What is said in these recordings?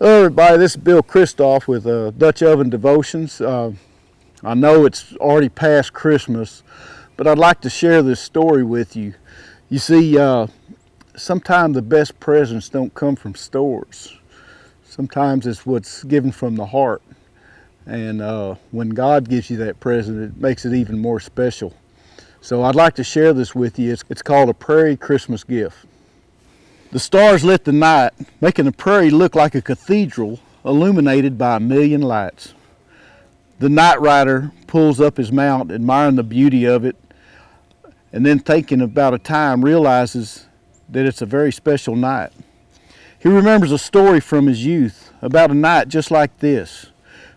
Hello everybody, this is Bill Christoph with Dutch Oven Devotions. I know it's already past Christmas, but I'd like to share this story with you. You see, sometimes the best presents don't come from stores. Sometimes it's what's given from the heart. And when God gives you that present, it makes it even more special. So I'd like to share this with you. It's called a Prairie Christmas gift. The stars lit the night, making the prairie look like a cathedral illuminated by a million lights. The night rider pulls up his mount, admiring the beauty of it, and then thinking about a time, realizes that it's a very special night. He remembers a story from his youth about a night just like this.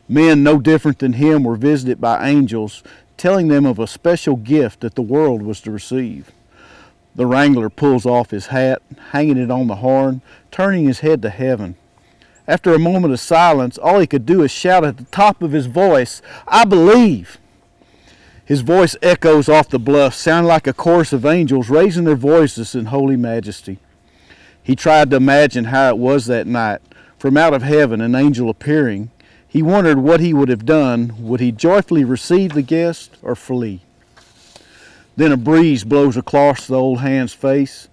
Men no different than him were visited by angels, telling them of a special gift that the world was to receive. The wrangler pulls off his hat, hanging it on the horn, turning his head to heaven. After a moment of silence, all he could do is shout at the top of his voice, "I believe!" His voice echoes off the bluff, sounding like a chorus of angels raising their voices in holy majesty. He tried to imagine how it was that night, from out of heaven an angel appearing. He wondered what he would have done. Would he joyfully receive the guest or flee? Then a breeze blows across the old hand's face.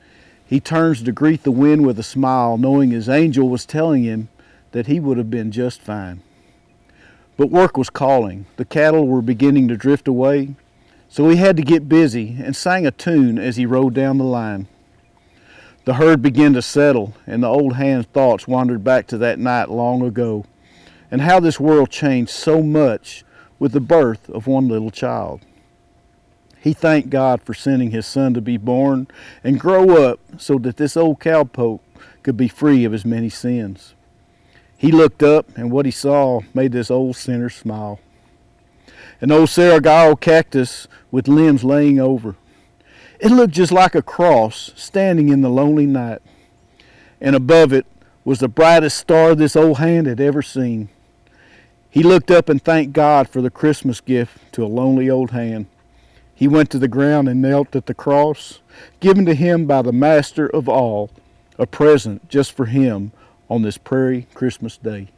He turns to greet the wind with a smile, knowing his angel was telling him that he would have been just fine. But work was calling. The cattle were beginning to drift away, so he had to get busy and sang a tune as he rode down the line. The herd began to settle, and the old hand's thoughts wandered back to that night long ago, and how this world changed so much with the birth of one little child. He thanked God for sending his son to be born and grow up so that this old cowpoke could be free of his many sins. He looked up, and what he saw made this old sinner smile. An old Saragao cactus with limbs laying over. It looked just like a cross standing in the lonely night. And above it was the brightest star this old hand had ever seen. He looked up and thanked God for the Christmas gift to a lonely old hand. He went to the ground and knelt at the cross, given to him by the Master of all, a present just for him on this Prairie Christmas Day.